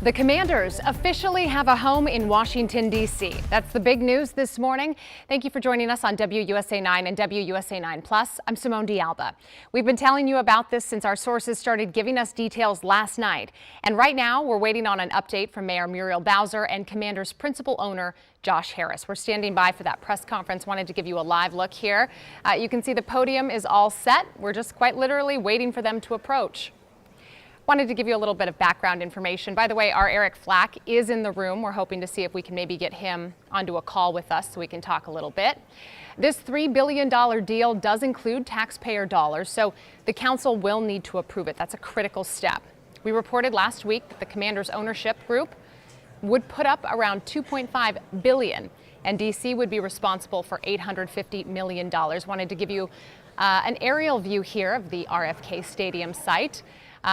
The Commanders officially have a home in Washington, D.C. That's the big news this morning. Thank you for joining us on WUSA 9 and WUSA 9 Plus. I'm Simone D'Alba. We've been telling you about this since our sources started giving us details last night. And right now, we're waiting on an update from Mayor Muriel Bowser and Commanders principal owner Josh Harris. We're standing by for that press conference. Wanted to give you a live look here. You can see the podium is all set. We're just quite literally waiting for them to approach. Wanted to give you a little bit of background information. By the way, our Eric Flack is in the room. We're hoping to see if we can maybe get him onto a call with us so we can talk a little bit. This $3 billion deal does include taxpayer dollars, so the council will need to approve it. That's a critical step. We reported last week that the Commanders ownership group would put up around $2.5 billion, and D.C. would be responsible for $850 million. Wanted to give you an aerial view here of the RFK Stadium site.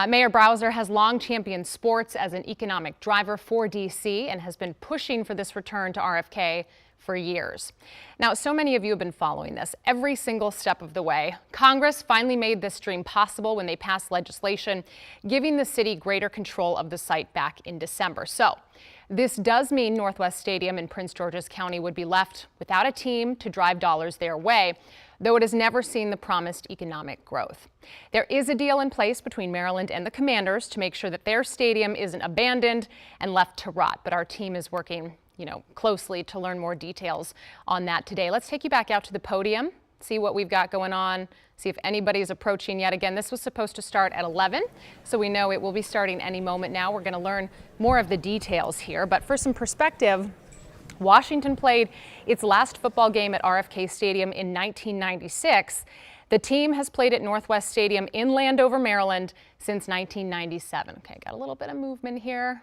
Mayor Bowser has long championed sports as an economic driver for D.C. and has been pushing for this return to RFK for years. Now, so many of you have been following this every single step of the way. Congress finally made this dream possible when they passed legislation giving the city greater control of the site back in December. So this does mean Northwest Stadium in Prince George's County would be left without a team to drive dollars their way, though it has never seen the promised economic growth. There is a deal in place between Maryland and the Commanders to make sure that their stadium isn't abandoned and left to rot, but our team is working, closely to learn more details on that today. Let's take you back out to the podium, see what we've got going on, see if anybody's approaching yet. Again, this was supposed to start at 11, so we know it will be starting any moment now. We're going to learn more of the details here, but for some perspective, Washington played its last football game at RFK Stadium in 1996. The team has played at Northwest Stadium in Landover, Maryland since 1997. Okay, got a little bit of movement here.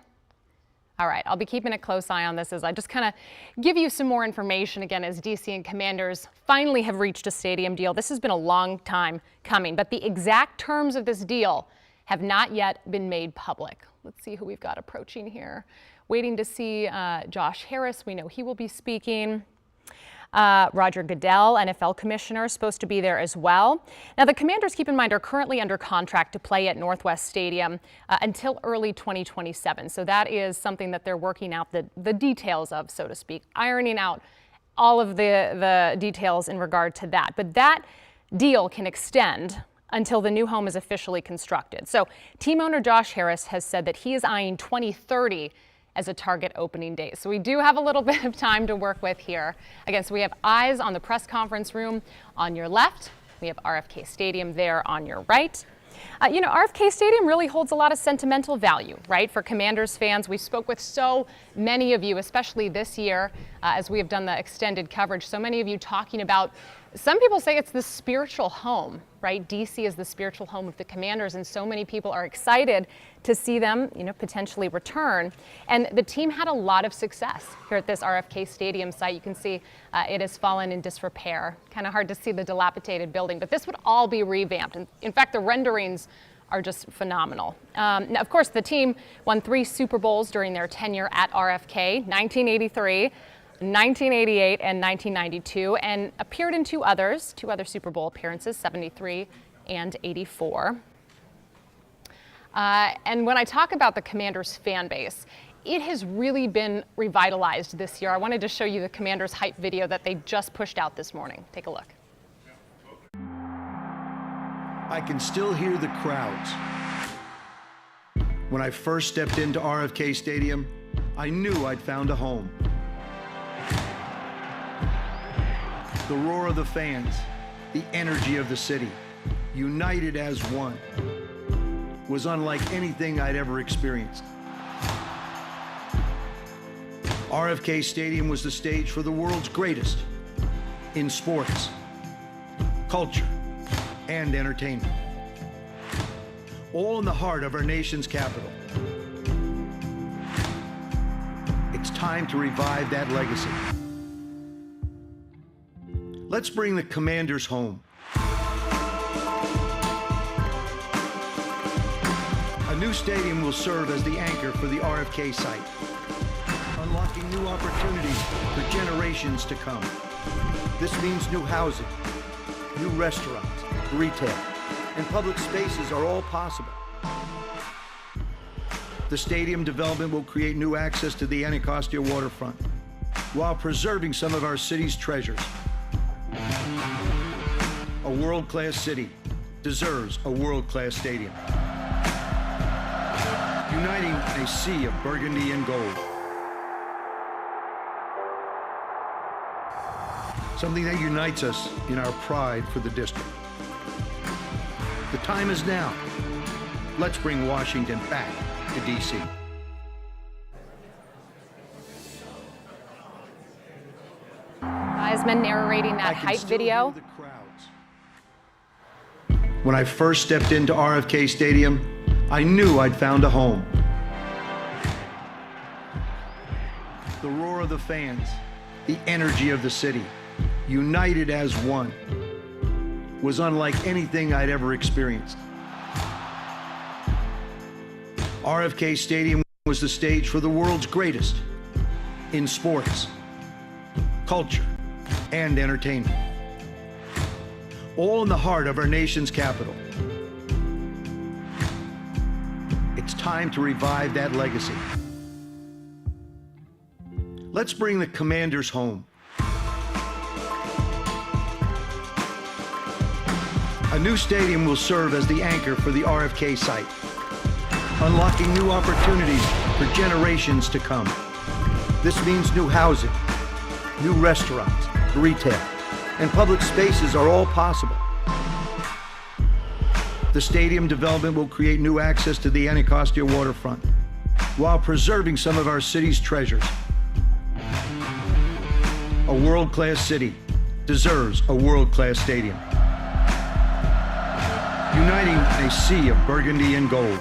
All right, I'll be keeping a close eye on this as I just kind of give you some more information again as DC and Commanders finally have reached a stadium deal. This has been a long time coming, but the exact terms of this deal have not yet been made public. Let's see who we've got approaching here. Waiting to see Josh Harris. We know he will be speaking. Roger Goodell, NFL commissioner, is supposed to be there as well. Now, the Commanders, keep in mind, are currently under contract to play at Northwest Stadium until early 2027. So that is something that they're working out the details of, so to speak, ironing out all of the details in regard to that. But that deal can extend until the new home is officially constructed. So team owner Josh Harris has said that he is eyeing 2030 as a target opening date. So we do have a little bit of time to work with here. Again, so we have eyes on the press conference room on your left. We have RFK Stadium there on your right. RFK Stadium really holds a lot of sentimental value, right? For Commanders fans, we spoke with so many of you, especially this year, as we have done the extended coverage. So many of you talking about, some people say it's the spiritual home, right? DC is the spiritual home of the Commanders, and so many people are excited to see them, potentially return. And the team had a lot of success here at this RFK Stadium site. You can see it has fallen in disrepair. Kind of hard to see the dilapidated building, but this would all be revamped. And in fact, the renderings are just phenomenal. Now, of course, the team won 3 Super Bowls during their tenure at RFK, 1983, 1988, and 1992, and appeared in two other Super Bowl appearances, 73 and 84. And when I talk about the Commanders fan base, it has really been revitalized this year. I wanted to show you the Commanders hype video that they just pushed out this morning. Take a look. I can still hear the crowds. When I first stepped into RFK Stadium, I knew I'd found a home. The roar of the fans, the energy of the city, united as one, was unlike anything I'd ever experienced. RFK Stadium was the stage for the world's greatest in sports, culture, and entertainment. All in the heart of our nation's capital. It's time to revive that legacy. Let's bring the Commanders home. A new stadium will serve as the anchor for the RFK site, unlocking new opportunities for generations to come. This means new housing, new restaurants, retail, and public spaces are all possible. The stadium development will create new access to the Anacostia waterfront while preserving some of our city's treasures. A world-class city deserves a world-class stadium, uniting a sea of burgundy and gold. Something that unites us in our pride for the district. The time is now. Let's bring Washington back to D.C. Heisman narrating that hype video. When I first stepped into RFK Stadium, I knew I'd found a home. The roar of the fans, the energy of the city, united as one, was unlike anything I'd ever experienced. RFK Stadium was the stage for the world's greatest in sports, culture, and entertainment, all in the heart of our nation's capital. It's time to revive that legacy. Let's bring the Commanders home. A new stadium will serve as the anchor for the RFK site, unlocking new opportunities for generations to come. This means new housing, new restaurants, retail, and public spaces are all possible. The stadium development will create new access to the Anacostia waterfront while preserving some of our city's treasures. A world-class city deserves a world-class stadium, uniting a sea of burgundy and gold.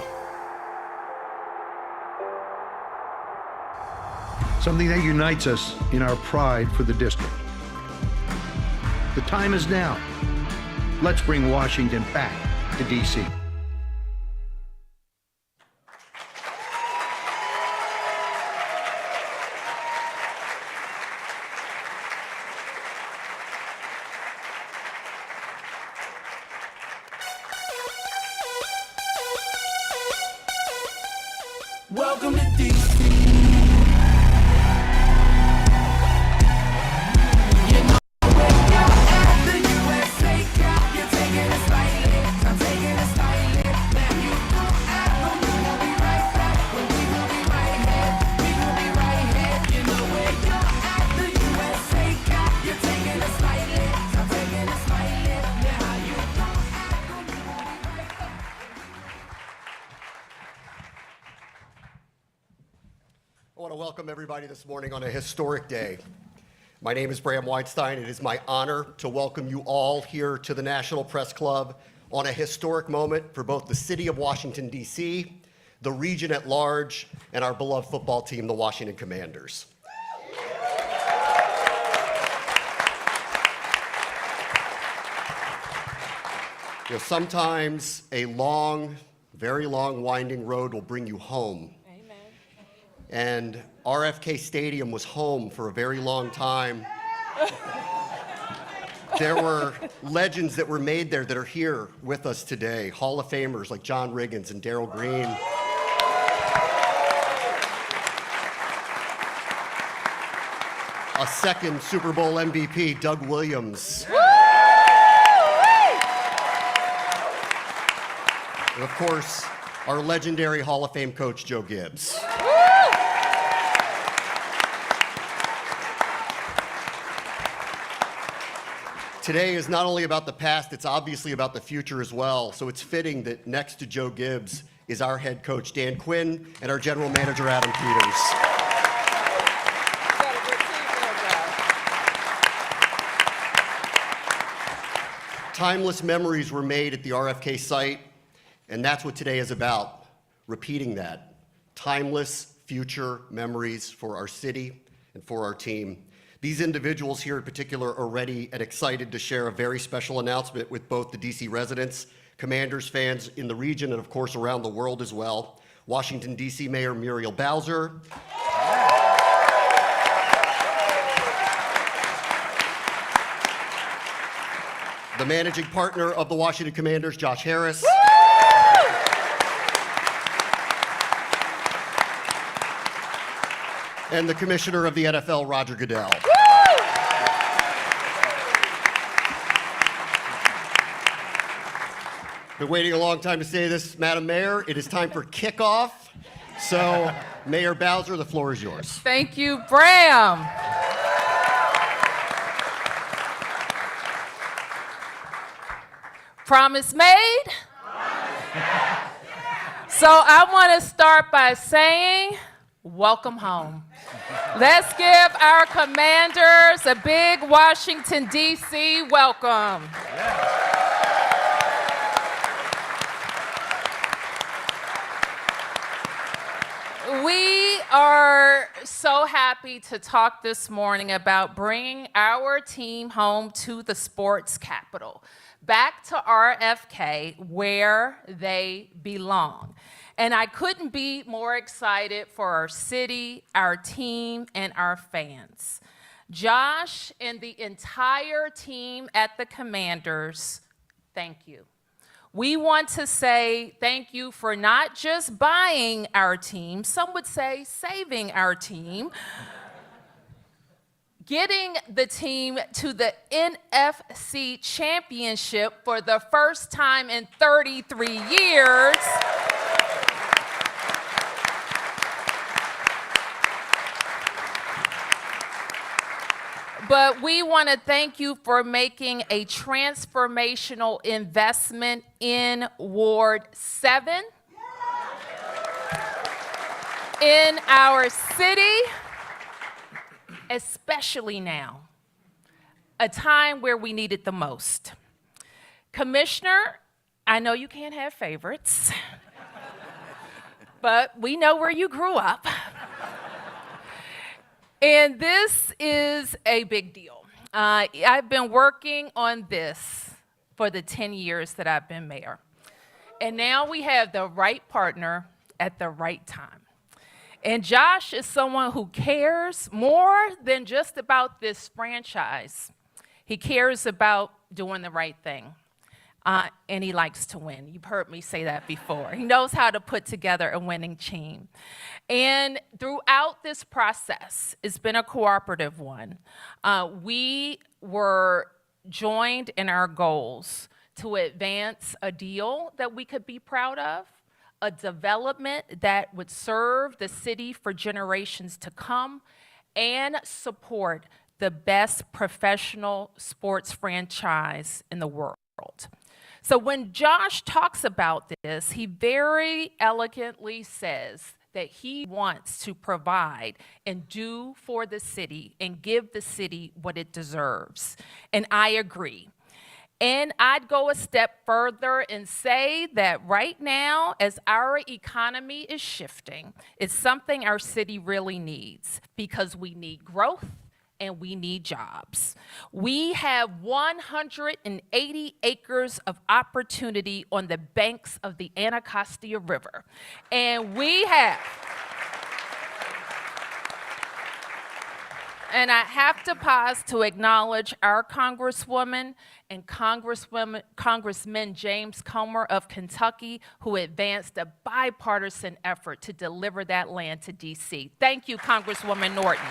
Something that unites us in our pride for the district. The time is now. Let's bring Washington back to D.C. Welcome to D.C. I want to welcome everybody this morning on a historic day. My name is Bram Weinstein. It is my honor to welcome you all here to the National Press Club on a historic moment for both the city of Washington, D.C., the region at large, and our beloved football team, the Washington Commanders. You know, sometimes a long, very long, winding road will bring you home. And RFK Stadium was home for a very long time. There were legends that were made there that are here with us today. Hall of Famers like John Riggins and Darryl Green. A second Super Bowl MVP, Doug Williams. And of course, our legendary Hall of Fame coach, Joe Gibbs. Today is not only about the past, it's obviously about the future as well. So it's fitting that next to Joe Gibbs is our head coach, Dan Quinn, and our general manager, Adam Peters. Timeless memories were made at the RFK site, and that's what today is about, repeating that. Timeless future memories for our city and for our team. These individuals here in particular are ready and excited to share a very special announcement with both the DC residents, Commanders fans in the region, and of course around the world as well. Washington, DC Mayor Muriel Bowser. The managing partner of the Washington Commanders, Josh Harris. and the Commissioner of the NFL, Roger Goodell. Been waiting a long time to say this, Madam Mayor. It is time for kickoff. So, Mayor Bowser, the floor is yours. Thank you, Bram. Promise made? So I want to start by saying, welcome home. Let's give our Commanders a big Washington, D.C. welcome. We are so happy to talk this morning about bringing our team home to the sports capital, back to RFK, where they belong. And I couldn't be more excited for our city, our team, and our fans. Josh and the entire team at the Commanders, thank you. We want to say thank you for not just buying our team, some would say saving our team, getting the team to the NFC Championship for the first time in 33 years. But we want to thank you for making a transformational investment in Ward 7, in our city, especially now, a time where we need it the most. Commissioner, I know you can't have favorites, but we know where you grew up. And this is a big deal. I've been working on this for the 10 years that I've been mayor. And now we have the right partner at the right time. And Josh is someone who cares more than just about this franchise. He cares about doing the right thing. And he likes to win. You've heard me say that before. He knows how to put together a winning team. And throughout this process, it's been a cooperative one. We were joined in our goals to advance a deal that we could be proud of, a development that would serve the city for generations to come, and support the best professional sports franchise in the world. So when Josh talks about this, he very elegantly says that he wants to provide and do for the city and give the city what it deserves. And I agree. And I'd go a step further and say that right now, as our economy is shifting, it's something our city really needs, because we need growth and we need jobs. We have 180 acres of opportunity on the banks of the Anacostia River. And we have, and I have to pause to acknowledge our Congresswoman and Congressman James Comer of Kentucky, who advanced a bipartisan effort to deliver that land to DC. Thank you, Congresswoman Norton.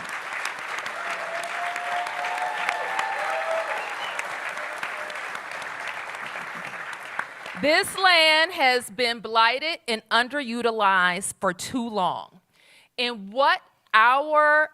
This land has been blighted and underutilized for too long. And what our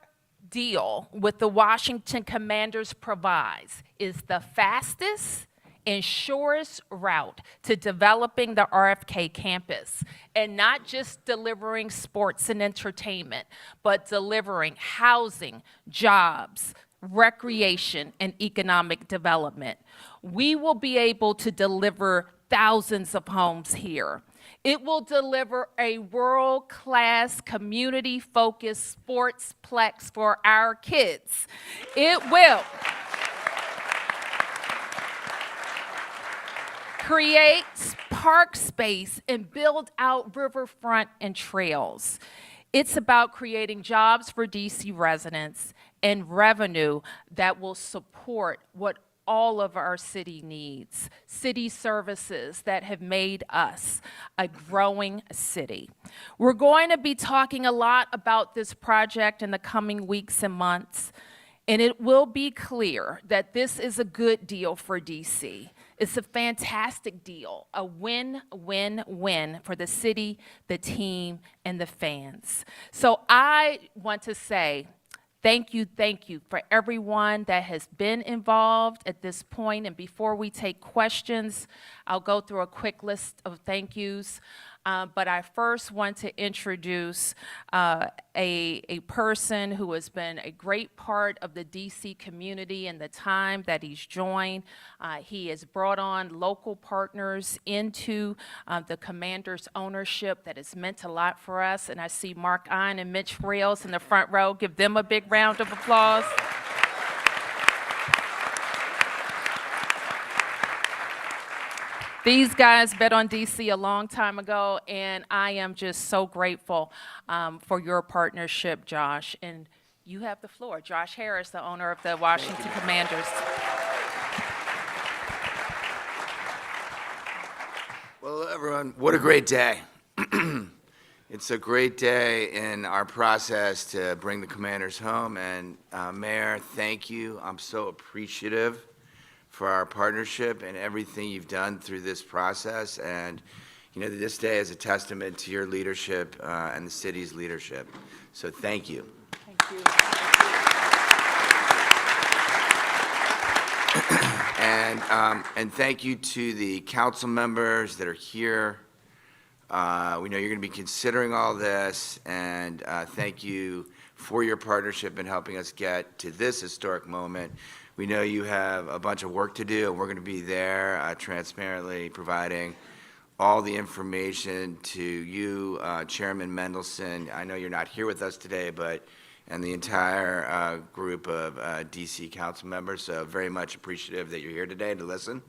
deal with the Washington Commanders provides is the fastest and surest route to developing the RFK campus, and not just delivering sports and entertainment, but delivering housing, jobs, recreation, and economic development. We will be able to deliver thousands of homes here. It will deliver a world-class, community-focused sportsplex for our kids. It will create park space and build out riverfront and trails. It's about creating jobs for DC residents and revenue that will support what all of our city needs, city services that have made us a growing city. We're going to be talking a lot about this project in the coming weeks and months, and it will be clear that this is a good deal for DC. It's a fantastic deal, a win-win-win for the city, the team, and the fans. So I want to say thank you for everyone that has been involved at this point. And before we take questions, I'll go through a quick list of thank yous. But I first want to introduce a person who has been a great part of the DC community in the time that he's joined. He has brought on local partners into the Commanders' ownership that has meant a lot for us. And I see Mark Ein and Mitch Rails in the front row. Give them a big round of applause. These guys bet on DC a long time ago, and I am just so grateful for your partnership, Josh. And you have the floor. Josh Harris, the owner of the Washington Commanders. Well, everyone, what a great day. It's a great day in our process to bring the Commanders home. And Mayor, thank you. I'm so appreciative for our partnership and everything you've done through this process. And you know, this day is a testament to your leadership and the city's leadership. So thank you. Thank you. And thank you to the council members that are here. We know you're going to be considering all this, and thank you for your partnership in helping us get to this historic moment. We know you have a bunch of work to do, and we're going to be there transparently providing all the information to you, Chairman Mendelson. I know you're not here with us today, and the entire group of DC council members, so very much appreciative that you're here today to listen.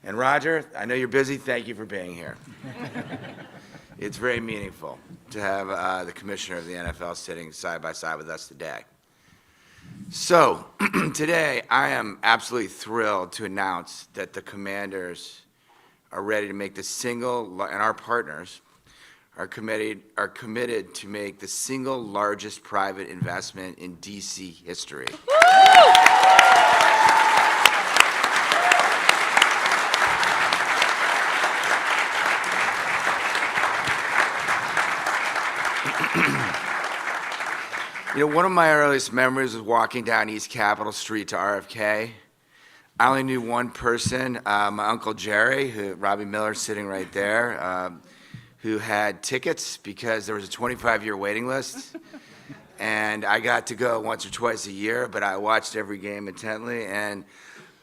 And Roger, I know you're busy. Thank you for being here. It's very meaningful to have the commissioner of the NFL sitting side by side with us today. So today, I am absolutely thrilled to announce that the Commanders are ready to make the single, and our partners are committed to make the single largest private investment in DC history. You know, one of my earliest memories was walking down East Capitol Street to RFK. I only knew one person, my Uncle Jerry, Robbie Miller sitting right there, who had tickets because there was a 25-year waiting list. And I got to go once or twice a year, but I watched every game intently. And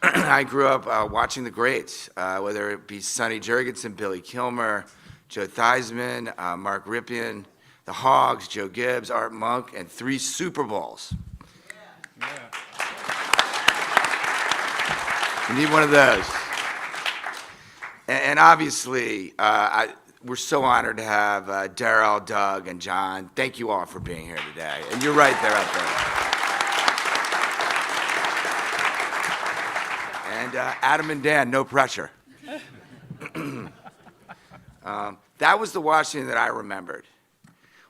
I grew up watching the greats, whether it be Sonny Jurgensen, Billy Kilmer, Joe Theismann, Mark Ripien, the Hogs, Joe Gibbs, Art Monk, and 3 Super Bowls. Yeah. We need one of those. And obviously, we're so honored to have Darryl, Doug, and John. Thank you all for being here today. And you're right there up there. And Adam and Dan, no pressure. That was the Washington that I remembered.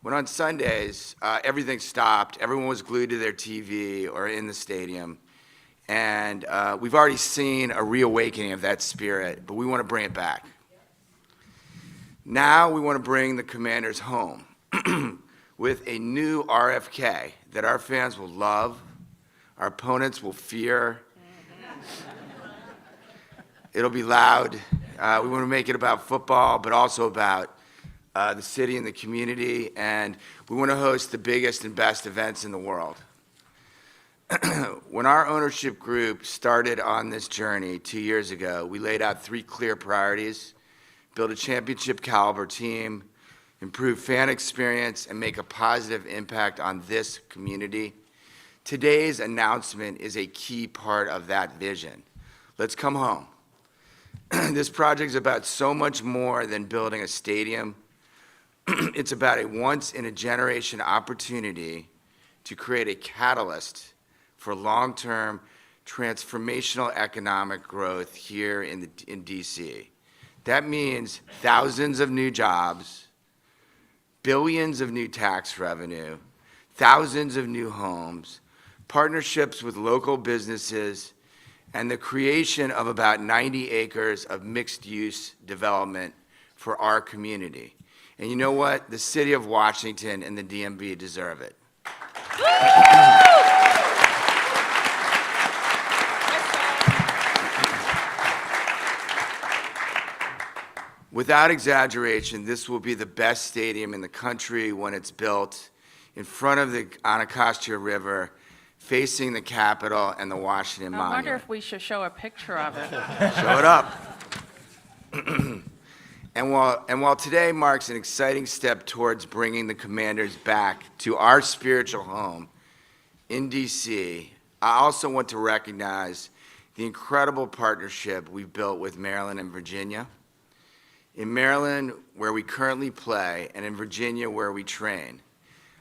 When on Sundays, everything stopped, everyone was glued to their TV or in the stadium, and we've already seen a reawakening of that spirit, but we want to bring it back. Now we want to bring the Commanders home with a new RFK that our fans will love, our opponents will fear. It'll be loud. We want to make it about football, but also about the city and the community, and we want to host the biggest and best events in the world. When our ownership group started on this journey 2 years ago, we laid out 3 clear priorities: build a championship caliber team, improve fan experience, and make a positive impact on this community. Today's announcement is a key part of that vision. Let's come home. This project is about so much more than building a stadium. It's about a once-in-a-generation opportunity to create a catalyst for long-term transformational economic growth here in DC. That means thousands of new jobs, billions of new tax revenue, thousands of new homes, partnerships with local businesses, and the creation of about 90 acres of mixed-use development for our community. And you know what? The city of Washington and the DMV deserve it. Without exaggeration, this will be the best stadium in the country when it's built in front of the Anacostia River, facing the Capitol and the Washington Monument. I wonder if we should show a picture of it. Show it up. And while today marks an exciting step towards bringing the Commanders back to our spiritual home in DC, I also want to recognize the incredible partnership we've built with Maryland and Virginia. In Maryland, where we currently play, and in Virginia, where we train,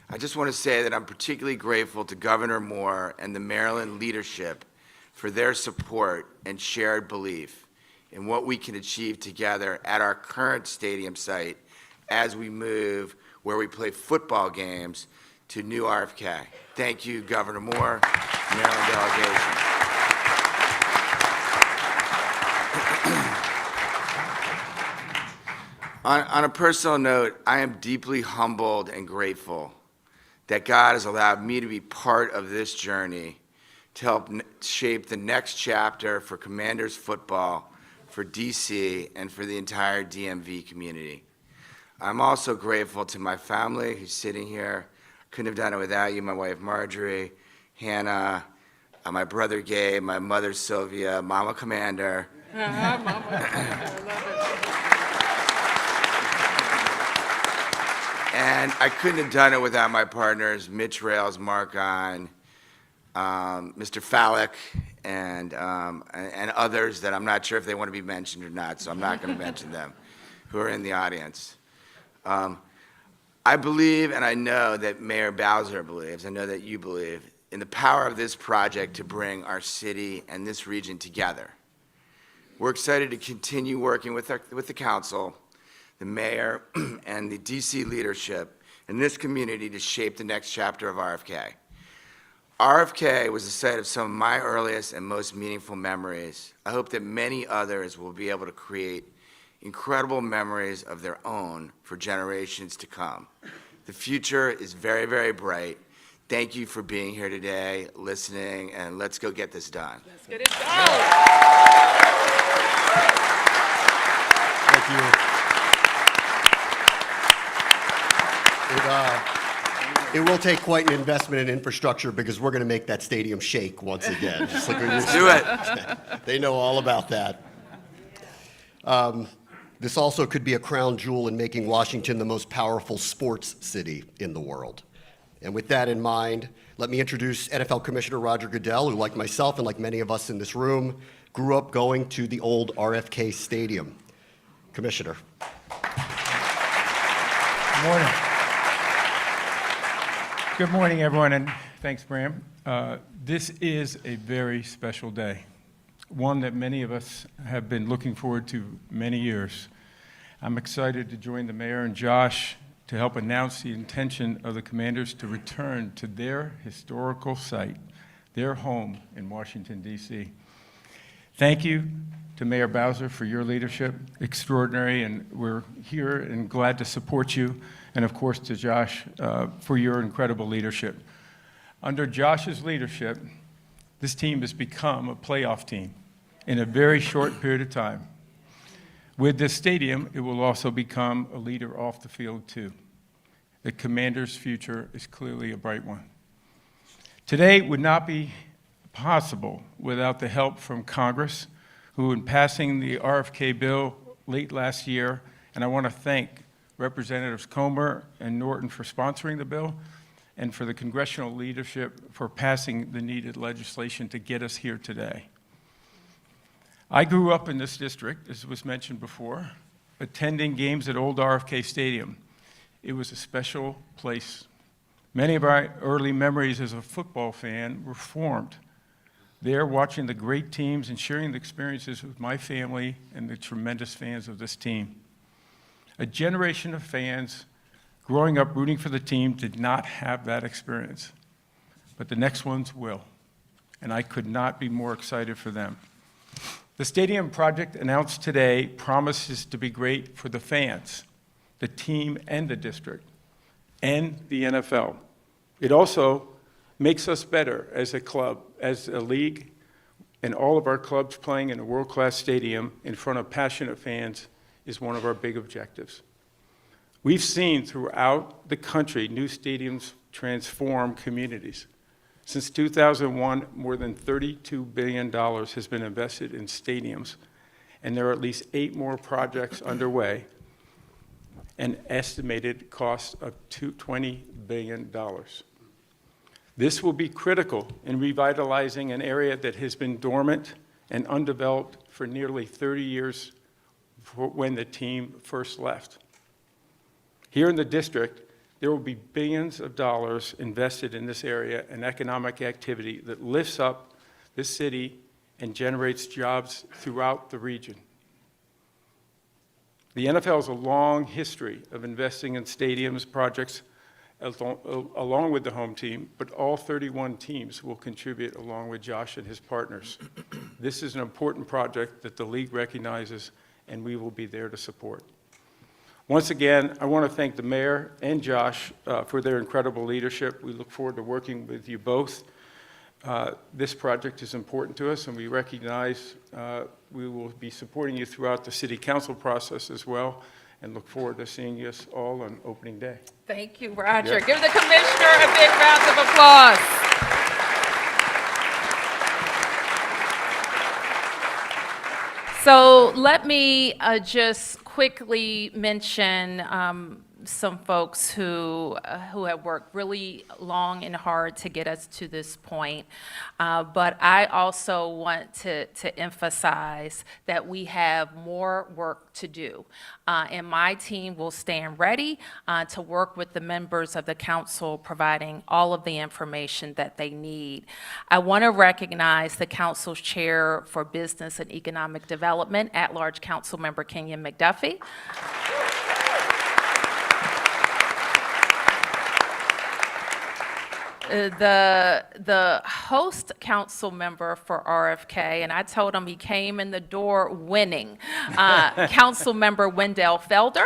I just want to say that I'm particularly grateful to Governor Moore and the Maryland leadership for their support and shared belief in what we can achieve together at our current stadium site as we move where we play football games to new RFK. Thank you, Governor Moore, Maryland delegation. On a personal note, I am deeply humbled and grateful that God has allowed me to be part of this journey to help shape the next chapter for Commanders football, for DC, and for the entire DMV community. I'm also grateful to my family who's sitting here. Couldn't have done it without you, my wife Marjorie, Hannah, my brother Gabe, my mother Sylvia, Mama Commander. Mama. I love it. And I couldn't have done it without my partners, Mitch Rails, Mark On, Mr. Fallick, and others that I'm not sure if they want to be mentioned or not, so I'm not going to mention them, who are in the audience. I believe, and I know that Mayor Bowser believes, I know that you believe, in the power of this project to bring our city and this region together. We're excited to continue working with the council, the mayor, and the DC leadership in this community to shape the next chapter of RFK. RFK was the site of some of my earliest and most meaningful memories. I hope that many others will be able to create incredible memories of their own for generations to come. The future is very, very bright. Thank you for being here today, listening, and let's go get this done. Let's get it done. Thank you. It will take quite an investment in infrastructure because we're going to make that stadium shake once again. Just like Let's do it. They know all about that. This also could be a crown jewel in making Washington the most powerful sports city in the world. And with that in mind, let me introduce NFL Commissioner Roger Goodell, who, like myself and like many of us in this room, grew up going to the old RFK Stadium. Commissioner. Good morning. Good morning, everyone, and thanks, Bram. This is a very special day, one that many of us have been looking forward to many years. I'm excited to join the mayor and Josh to help announce the intention of the Commanders to return to their historical site, their home in Washington, D.C. Thank you to Mayor Bowser for your leadership, extraordinary, and we're here and glad to support you, and of course to Josh for your incredible leadership. Under Josh's leadership, this team has become a playoff team in a very short period of time. With this stadium, it will also become a leader off the field too. The Commanders' future is clearly a bright one. Today would not be possible without the help from Congress, who in passing the RFK bill late last year, and I want to thank Representatives Comer and Norton for sponsoring the bill, and for the congressional leadership for passing the needed legislation to get us here today. I grew up in this district, as was mentioned before, attending games at old RFK Stadium. It was a special place. Many of our early memories as a football fan were formed there watching the great teams and sharing the experiences with my family and the tremendous fans of this team. A generation of fans growing up rooting for the team did not have that experience, but the next ones will, and I could not be more excited for them. The stadium project announced today promises to be great for the fans, the team, and the district, and the NFL. It also makes us better as a club, as a league, and all of our clubs playing in a world-class stadium in front of passionate fans is one of our big objectives. We've seen throughout the country new stadiums transform communities. Since 2001, more than $32 billion has been invested in stadiums, and there are at least 8 more projects underway, an estimated cost of $20 billion. This will be critical in revitalizing an area that has been dormant and undeveloped for nearly 30 years when the team first left. Here in the district, there will be billions of dollars invested in this area and economic activity that lifts up this city and generates jobs throughout the region. The NFL has a long history of investing in stadiums projects along with the home team, but all 31 teams will contribute along with Josh and his partners. This is an important project that the league recognizes, and we will be there to support. Once again, I want to thank the mayor and Josh for their incredible leadership. We look forward to working with you both. This project is important to us, and we recognize we will be supporting you throughout the city council process as well, and look forward to seeing us all on opening day. Thank you, Roger. Give the commissioner a big round of applause. So let me just quickly mention some folks who have worked really long and hard to get us to this point. But I also want to emphasize that we have more work to do. And my team will stand ready to work with the members of the council, providing all of the information that they need. I want to recognize the council's chair for Business and Economic Development, at-large council member Kenyon McDuffie. The host council member for RFK, and I told him he came in the door winning, Council Member Wendell Felder.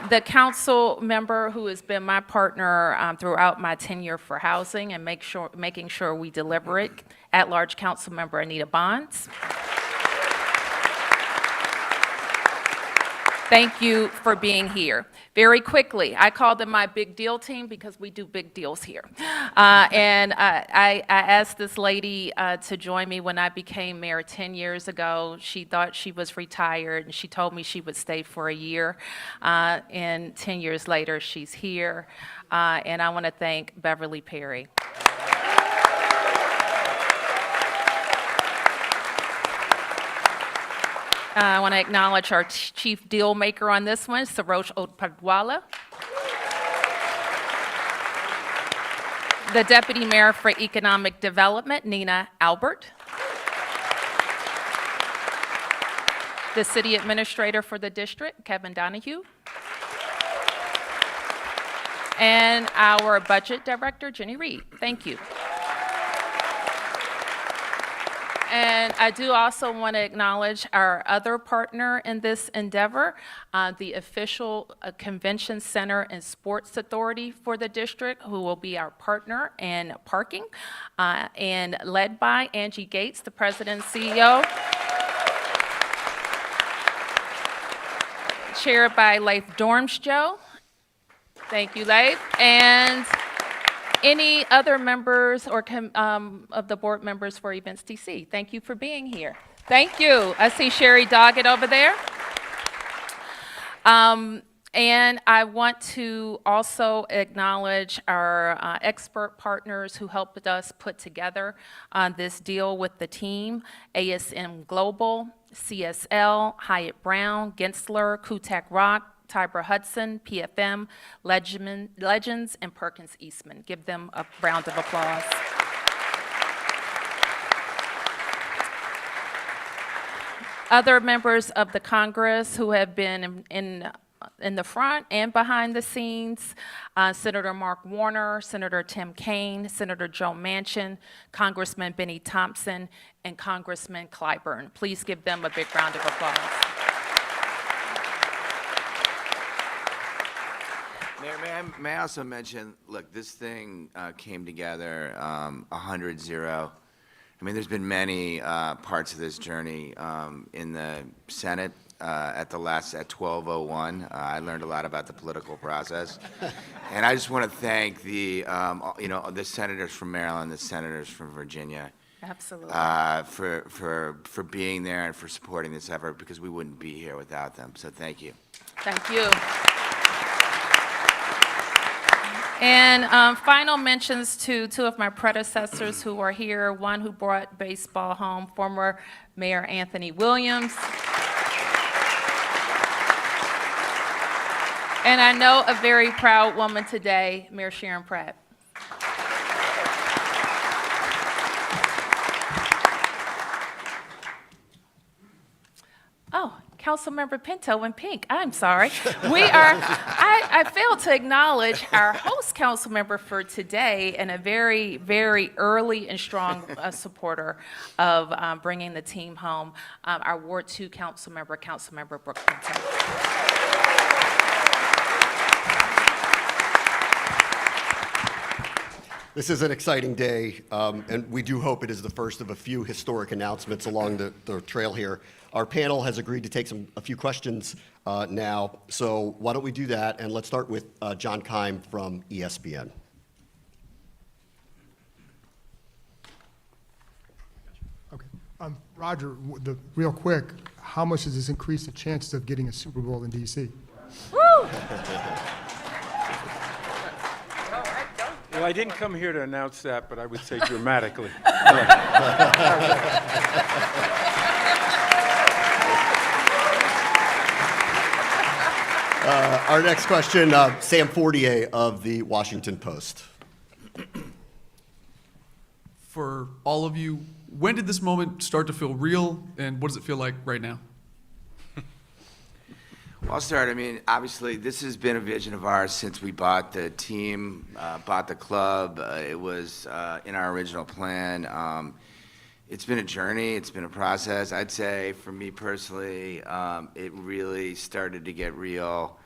The council member who has been my partner throughout my tenure for housing and making sure we deliver it, at-large council member Anita Bonds. Thank you for being here. Very quickly, I call them my big deal team because we do big deals here. And I asked this lady to join me when I became mayor 10 years ago. She thought she was retired, and she told me she would stay for a year. And 10 years later, she's here. And I want to thank Beverly Perry. I want to acknowledge our chief deal maker on this one, Sarosh Odpadwala. The deputy mayor for economic development, Nina Albert. The city administrator for the district, Kevin Donahue. And our budget director, Jenny Reed. Thank you. And I do also want to acknowledge our other partner in this endeavor, the official convention center and sports authority for the district, who will be our partner in parking, and led by Angie Gates, the president and CEO. Chaired by Leif Dormsjo. Thank you, Leif. And any other members or of the board members for Events DC, thank you for being here. Thank you. I see Sherry Doggett over there. And I want to also acknowledge our expert partners who helped us put together this deal with the team: ASM Global, CSL, Hyatt Brown, Gensler, Kutak Rock, Tiber Hudson, PFM, Legends, and Perkins Eastman. Give them a round of applause. Other members of the Congress who have been in the front and behind the scenes, Senator Mark Warner, Senator Tim Kaine, Senator Joe Manchin, Congressman Benny Thompson, and Congressman Clyburn. Please give them a big round of applause. Mayor, may I also mention, look, this thing came together 100-0. I mean, there's been many parts of this journey in the Senate at 12:01. I learned a lot about the political process, and I just want to thank the the senators from Maryland, the senators from Virginia, Absolutely. For being there and for supporting this effort, because we wouldn't be here without them. So thank you. Thank you. And final mentions to two of my predecessors who are here, one who brought baseball home, former Mayor Anthony Williams. And I know a very proud woman today, Mayor Sharon Pratt. Oh, Councilmember Pinto in pink. I'm sorry. I failed to acknowledge our host council member for today and a very, very early and strong supporter of bringing the team home, our Ward 2 Councilmember Brooke Pinto. This is an exciting day, and we do hope it is the first of a few historic announcements along the trail here. Our panel has agreed to take a few questions now, so why don't we do that, and let's start with John Keim from ESPN. Okay. Roger, real quick, how much does this increase the chances of getting a Super Bowl in D.C.? Woo! Well, I didn't come here to announce that, but I would say dramatically. Our next question, Sam Fortier of the Washington Post. For all of you, when did this moment start to feel real, and what does it feel like right now? Well, I'll start. I mean, obviously, this has been a vision of ours since we bought the team, bought the club. It was in our original plan. It's been a journey. It's been a process. I'd say, for me personally, it really started to get real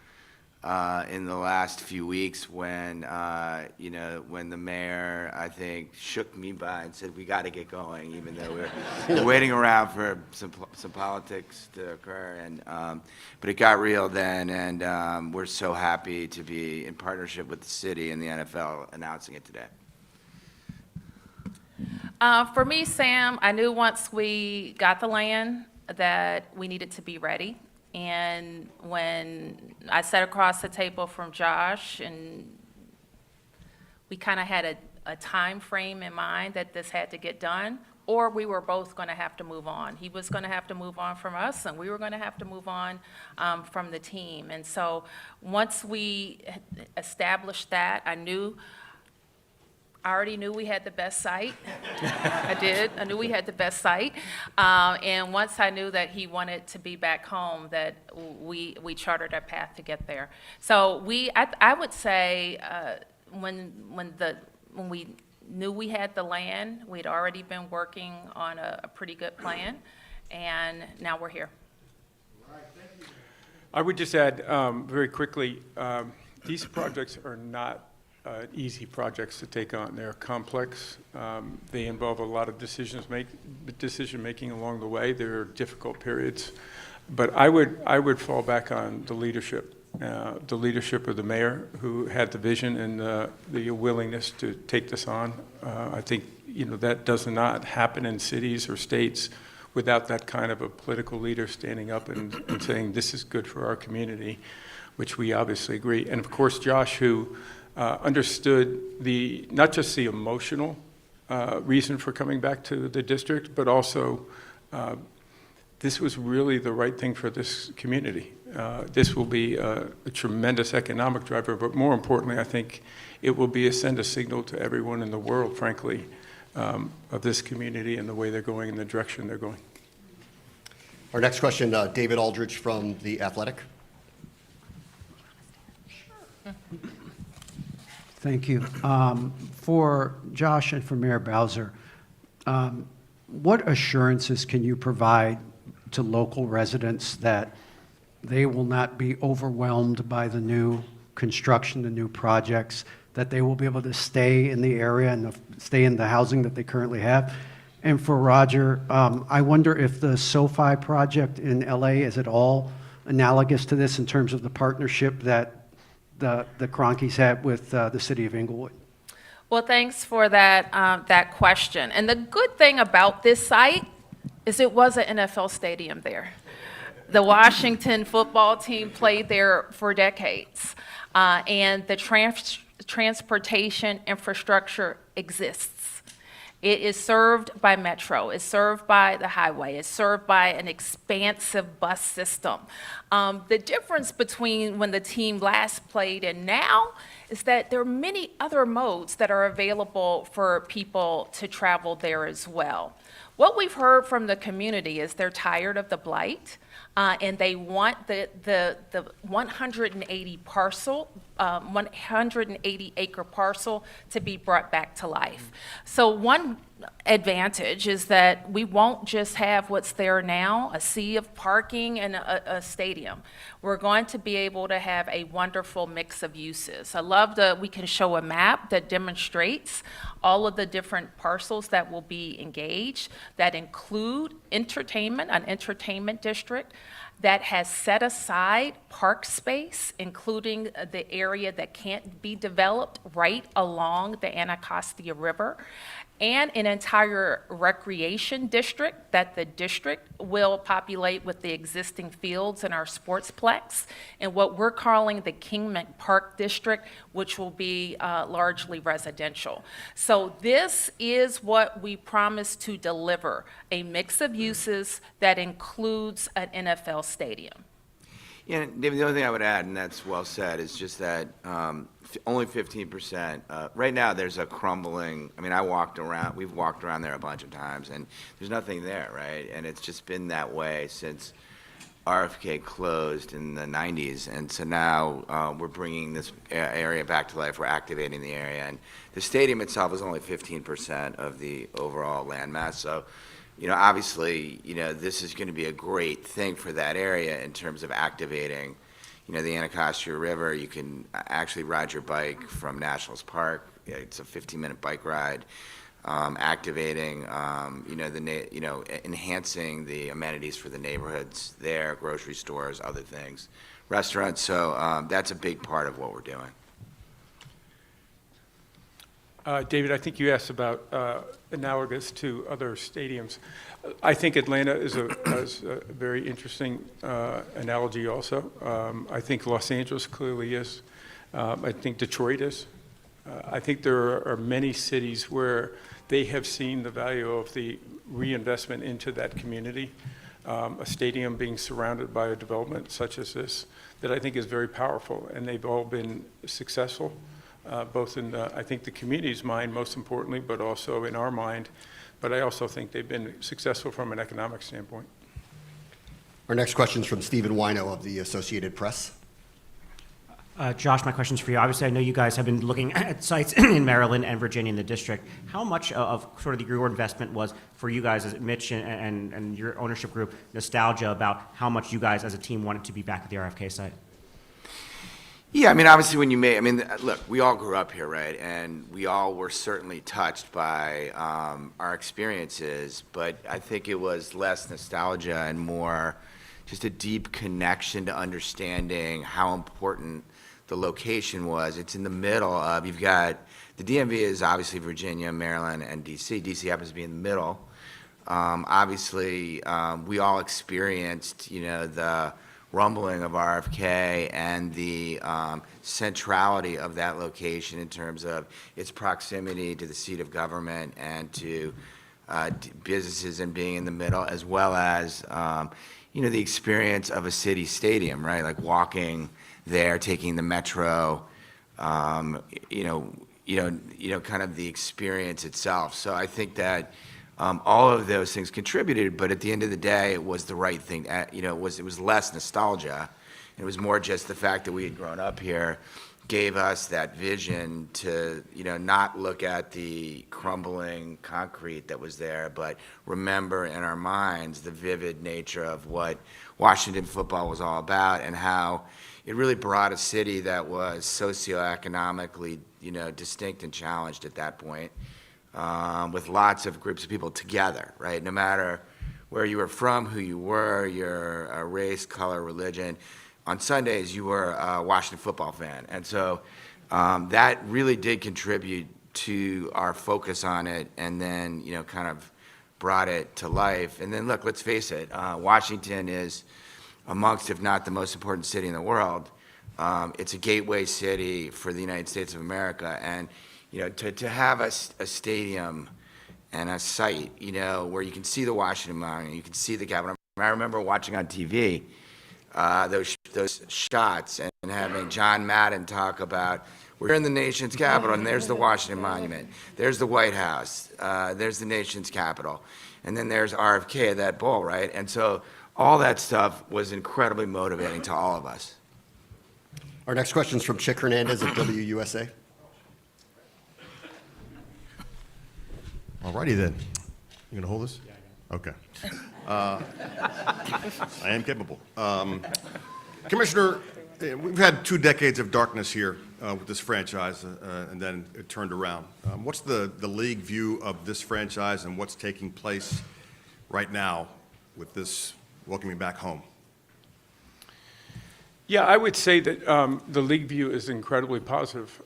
in the last few weeks when, when the mayor, I think, shook me by and said, we got to get going, even though we're waiting around for some politics to occur. But it got real then, and we're so happy to be in partnership with the city and the NFL announcing it today. For me, Sam, I knew once we got the land that we needed to be ready. And when I sat across the table from Josh, and we kind of had a time frame in mind that this had to get done, or we were both going to have to move on. He was going to have to move on from us, and we were going to have to move on from the team. And so once we established that, I already knew we had the best site. I did. I knew we had the best site. And once I knew that he wanted to be back home, that we chartered a path to get there. So I would say when we knew we had the land, we'd already been working on a pretty good plan, and now we're here. I would just add very quickly, these projects are not easy projects to take on. They're complex. They involve a lot of decision making along the way. There are difficult periods, but I would fall back on the leadership of the mayor, who had the vision and the willingness to take this on. I think that does not happen in cities or states without that kind of a political leader standing up and saying this is good for our community, which we obviously agree. And of course, Josh, who understood not just the emotional reason for coming back to the district, but also this was really the right thing for this community. this will be a tremendous economic driver, but more importantly, I think it will send a signal to everyone in the world, frankly, of this community and the way they're going and the direction they're going. Our next question, David Aldridge from The Athletic. Thank you. For Josh and for Mayor Bowser, what assurances can you provide to local residents that they will not be overwhelmed by the new construction, the new projects, that they will be able to stay in the area and stay in the housing that they currently have? And for Roger, I wonder if the SoFi project in LA is at all analogous to this in terms of the partnership that the Cronkies had with the city of Inglewood. Well, thanks for that question. And the good thing about this site is it was an NFL stadium there. The Washington football team played there for decades, and the transportation infrastructure exists. It is served by Metro, it's served by the highway, it's served by an expansive bus system. The difference between when the team last played and now is that there are many other modes that are available for people to travel there as well. What we've heard from the community is they're tired of the blight, and they want the 180 acre parcel to be brought back to life. So one advantage is that we won't just have what's there now, a sea of parking and a stadium. We're going to be able to have a wonderful mix of uses. I love that we can show a map that demonstrates all of the different parcels that will be engaged, that include entertainment, an entertainment district that has set aside park space, including the area that can't be developed right along the Anacostia River, and an entire recreation district that the district will populate with the existing fields in our sportsplex, and what we're calling the Kingman Park District, which will be largely residential. So this is what we promise to deliver, a mix of uses that includes an NFL stadium. Yeah, David, the only thing I would add, and that's well said, is just that only 15%. Right now, there's a crumbling. I mean, we've walked around there a bunch of times, and there's nothing there, right? And it's just been that way since RFK closed in the 90s. And so now we're bringing this area back to life. We're activating the area. And the stadium itself is only 15% of the overall landmass. So, you know, obviously, you know, this is going to be a great thing for that area in terms of activating, you know, the Anacostia River. You can actually ride your bike from Nationals Park. It's a 15-minute bike ride. Activating, enhancing the amenities for the neighborhoods there, grocery stores, other things, restaurants. So that's a big part of what we're doing. David, I think you asked about analogous to other stadiums. I think Atlanta is a very interesting analogy also. I think Los Angeles clearly is. I think Detroit is. I think there are many cities where they have seen the value of the reinvestment into that community. A stadium being surrounded by a development such as this that I think is very powerful, and they've all been successful. Both in, I think, the community's mind, most importantly, but also in our mind. But I also think they've been successful from an economic standpoint. Our next question is from Stephen Wino of the Associated Press. Josh, my question's for you. Obviously, I know you guys have been looking at sites in Maryland and Virginia in the district. How much of sort of your investment was for you guys, as Mitch and your ownership group, nostalgia about how much you guys as a team wanted to be back at the RFK site? Yeah, I mean, obviously look, we all grew up here, right? And we all were certainly touched by our experiences, but I think it was less nostalgia and more just a deep connection to understanding how important the location was. It's in the middle of, you've got, the DMV is obviously Virginia, Maryland, and DC. DC happens to be in the middle. Obviously, we all experienced, you know, the rumbling of RFK and the centrality of that location in terms of its proximity to the seat of government and to businesses and being in the middle, as well as, the experience of a city stadium, right? Like walking there, taking the metro, kind of the experience itself. So I think that all of those things contributed, but at the end of the day, it was the right thing. It was less nostalgia. It was more just the fact that we had grown up here gave us that vision to, not look at the crumbling concrete that was there, but remember in our minds the vivid nature of what Washington football was all about and how it really brought a city that was socioeconomically, distinct and challenged at that point, with lots of groups of people together, right? No matter where you were from, who you were, your race, color, religion. On Sundays, you were a Washington football fan. And so that really did contribute to our focus on it and then, kind of brought it to life. And then, look, let's face it, Washington is amongst, if not the most important city in the world. It's a gateway city for the United States of America. And, to have a stadium and a site, where you can see the Washington Monument, you can see the Capitol. I remember watching on TV those shots and having John Madden talk about, we're in the nation's capital, and there's the Washington Monument, there's the White House, there's the nation's capital, and then there's RFK, that bowl, right? And so all that stuff was incredibly motivating to all of us. Our next question is from Chick Hernandez at WUSA. All righty then. You gonna hold this? Okay. I am capable. Commissioner, we've had 2 decades of darkness here with this franchise, and then it turned around. What's the league view of this franchise and what's taking place right now with this welcoming back home? Yeah, I would say that the league view is incredibly positive.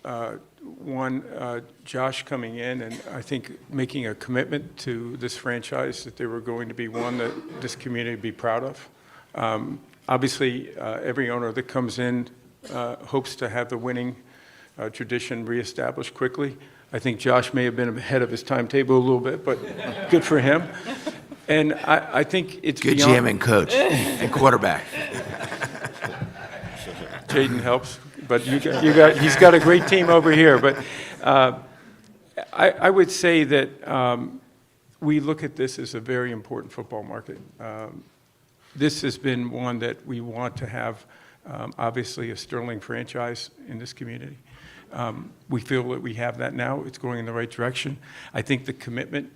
Josh coming in and I think making a commitment to this franchise that they were going to be one that this community would be proud of. Obviously, every owner that comes in hopes to have the winning tradition reestablished quickly. I think Josh may have been ahead of his timetable a little bit, but good for him. And I think it's good beyond... GM and coach and quarterback. Jaden helps, but he's got a great team over here. But I would say that we look at this as a very important football market. This has been one that we want to have, obviously, a sterling franchise in this community. We feel that we have that now. It's going in the right direction. I think the commitment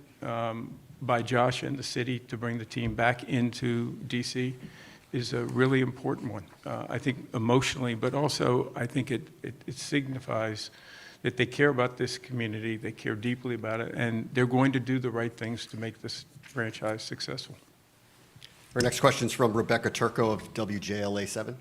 by Josh and the city to bring the team back into D.C. is a really important one. I think emotionally, but also I think it signifies that they care about this community, they care deeply about it, and they're going to do the right things to make this franchise successful. Our next question is from Rebecca Turco of WJLA7.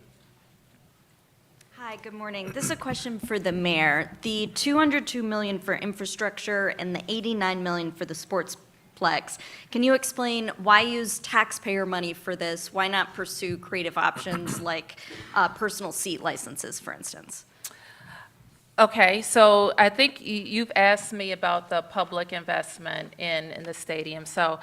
Hi, good morning. This is a question for the mayor. The $202 million for infrastructure and the $89 million for the sportsplex. Can you explain why use taxpayer money for this? Why not pursue creative options like personal seat licenses, for instance? Okay, so I think you've asked me about the public investment in the stadium. So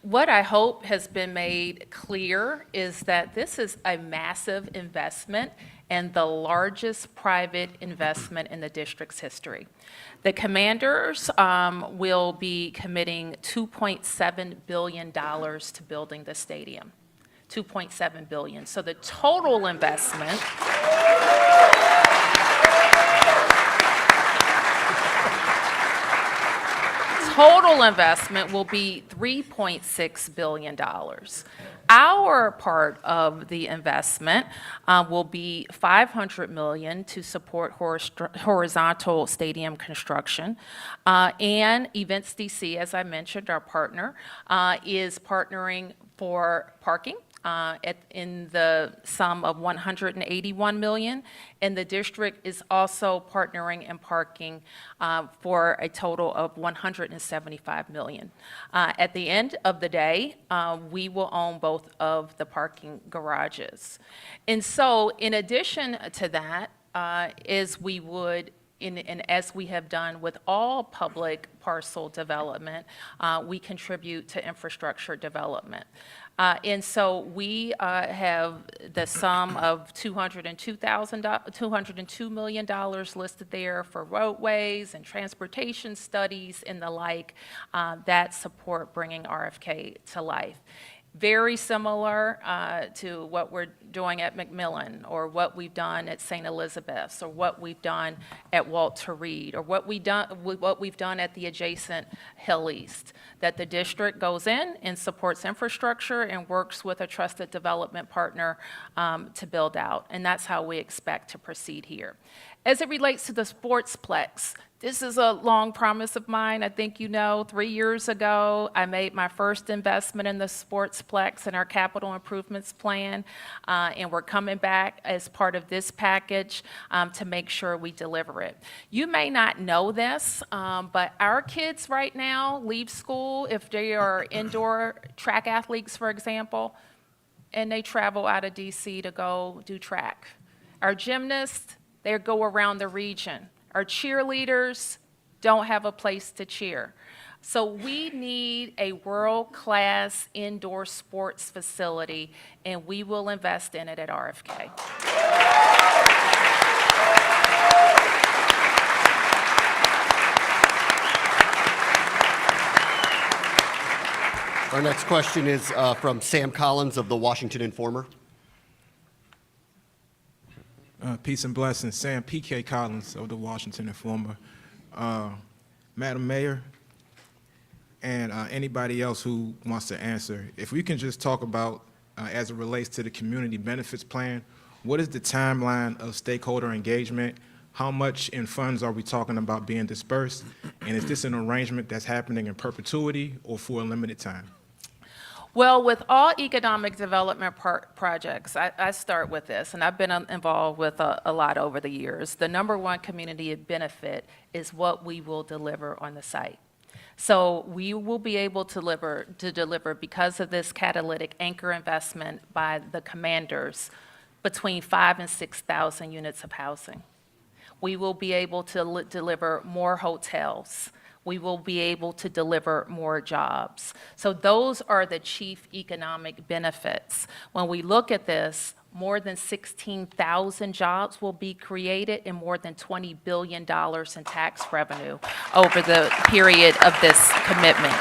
what I hope has been made clear is that this is a massive investment and the largest private investment in the district's history. The Commanders will be committing $2.7 billion to building the stadium. $2.7 billion. So the total investment will be $3.6 billion. Our part of the investment will be $500 million to support horizontal stadium construction. And Events DC, as I mentioned, our partner, is partnering for parking in the sum of $181 million, and the district is also partnering in parking for a total of $175 million. At the end of the day, we will own both of the parking garages. And so in addition to that, is we would and as we have done with all public parcel development, we contribute to infrastructure development. And so we have the sum of $202 million listed there for roadways and transportation studies and the like that support bringing RFK to life. Very similar to what we're doing at McMillan, or what we've done at St. Elizabeth's, or what we've done at Walter Reed, or what we've done at the adjacent Hill East. That the district goes in and supports infrastructure and works with a trusted development partner to build out, and that's how we expect to proceed here. As it relates to the Sportsplex, this is a long promise of mine. I think you know, 3 years ago, I made my first investment in the Sportsplex in our capital improvements plan, and we're coming back as part of this package to make sure we deliver it. You may not know this, but our kids right now leave school, if they are indoor track athletes, for example, and they travel out of DC to go do track. Our gymnasts, they go around the region. Our cheerleaders don't have a place to cheer. So we need a world-class indoor sports facility, and we will invest in it at RFK. Our next question is from Sam Collins of the Washington Informer. Peace and blessings. Sam P.K. Collins of the Washington Informer. Madam Mayor, and anybody else who wants to answer, if we can just talk about, as it relates to the community benefits plan, what is the timeline of stakeholder engagement? How much in funds are we talking about being dispersed? And is this an arrangement that's happening in perpetuity or for a limited time? Well, with all economic development projects, I start with this, and I've been involved with a lot over the years. The number one community benefit is what we will deliver on the site. So we will be able to deliver because of this catalytic anchor investment by the commanders between 5,000 and 6,000 units of housing. We will be able to deliver more hotels. We will be able to deliver more jobs. So those are the chief economic benefits. When we look at this, more than 16,000 jobs will be created and more than $20 billion in tax revenue over the period of this commitment.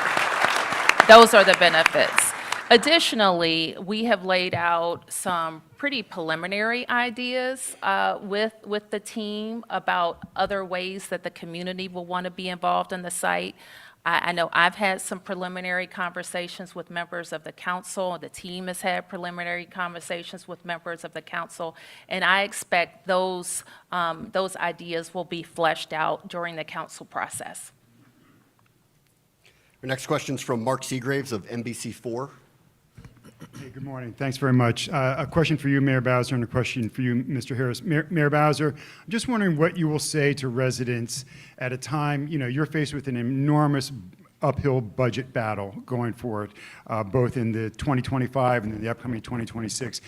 Those are the benefits. Additionally, we have laid out some pretty preliminary ideas with the team about other ways that the community will want to be involved in the site. I know I've had some preliminary conversations with members of the council. The team has had preliminary conversations with members of the council, and I expect those ideas will be fleshed out during the council process. Our next question is from Mark Seagraves of NBC4. Hey, good morning. Thanks very much. A question for you, Mayor Bowser, and a question for you, Mr. Harris. Mayor Bowser, I'm just wondering what you will say to residents at a time, you're faced with an enormous uphill budget battle going forward, both in the 2025 and in the upcoming 2026,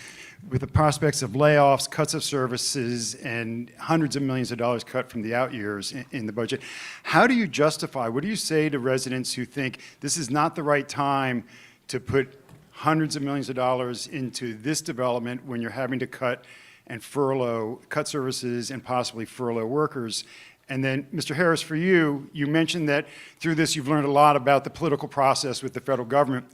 with the prospects of layoffs, cuts of services, and hundreds of millions of dollars cut from the out years in the budget. How do you justify, what do you say to residents who think this is not the right time to put hundreds of millions of dollars into this development when you're having to cut services and possibly furlough workers? And then, Mr. Harris, for you, you mentioned that through this you've learned a lot about the political process with the federal government.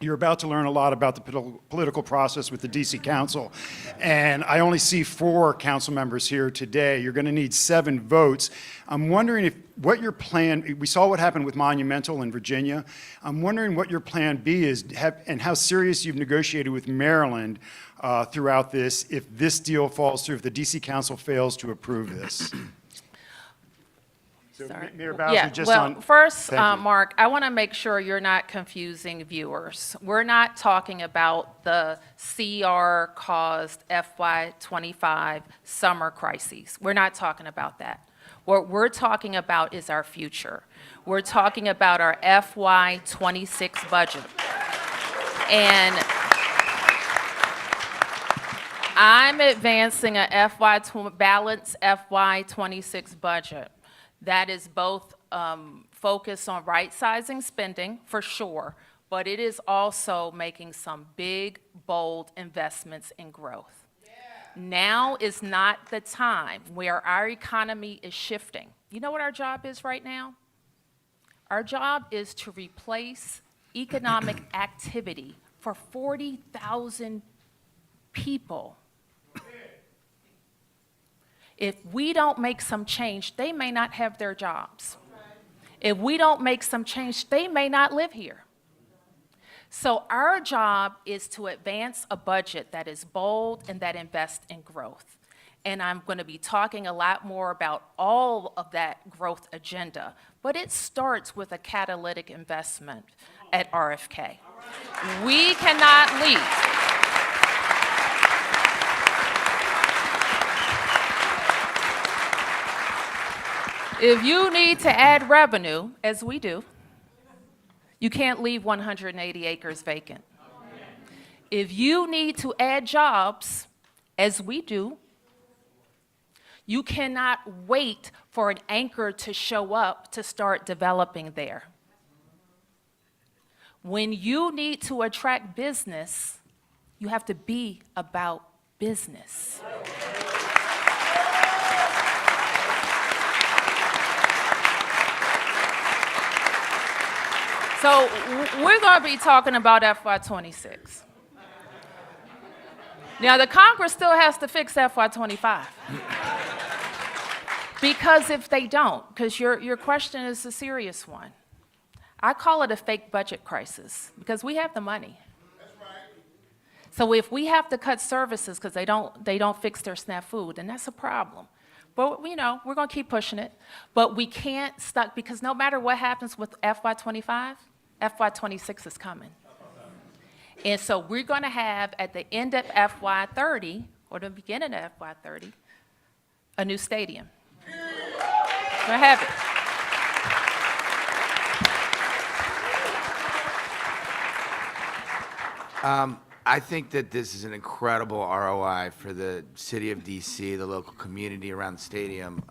You're about to learn a lot about the political process with the DC Council. And I only see 4 council members here today. You're going to need 7 votes. I'm wondering what your plan, we saw what happened with Monumental in Virginia. I'm wondering what your plan B is and how serious you've negotiated with Maryland throughout this if this deal falls through, if the DC Council fails to approve this. So, Sorry. Mayor Bowser, Yeah, just well, on. first, Thank you. Mark, I want to make sure you're not confusing viewers. We're not talking about the CR-caused FY25 summer crises. We're not talking about that. What we're talking about is our future. We're talking about our FY26 budget. And I'm advancing a balanced FY26 budget that is both focused on right-sizing spending, for sure, but it is also making some big, bold investments in growth. Now is not the time where our economy is shifting. You know what our job is right now? Our job is to replace economic activity for 40,000 people. If we don't make some change, they may not have their jobs. If we don't make some change, they may not live here. So our job is to advance a budget that is bold and that invests in growth. And I'm going to be talking a lot more about all of that growth agenda, but it starts with a catalytic investment at RFK. We cannot leave. If you need to add revenue, as we do, you can't leave 180 acres vacant. If you need to add jobs, as we do, you cannot wait for an anchor to show up to start developing there. When you need to attract business, you have to be about business. So we're going to be talking about FY26. Now, the Congress still has to fix FY25. Because if they don't, because your question is a serious one, I call it a fake budget crisis, because we have the money. So if we have to cut services because they don't fix their snafu, then that's a problem. But we're going to keep pushing it. But we can't stop, because no matter what happens with FY25, FY26 is coming. And so we're going to have, at the end of FY30, or the beginning of FY30, a new stadium. We'll have it. I think that this is an incredible ROI for the city of DC, the local community around the stadium.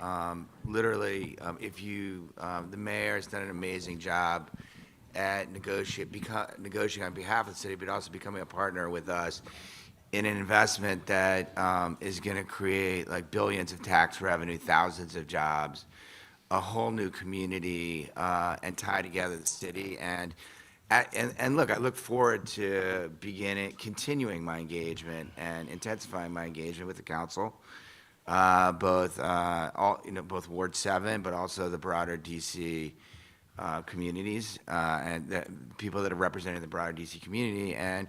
Literally, the mayor has done an amazing job at negotiating on behalf of the city, but also becoming a partner with us in an investment that is going to create like billions of tax revenue, thousands of jobs, a whole new community, and tie together the city. And look, I look forward to continuing my engagement and intensifying my engagement with the council, both Ward 7, but also the broader DC communities and the people that are representing the broader DC community, and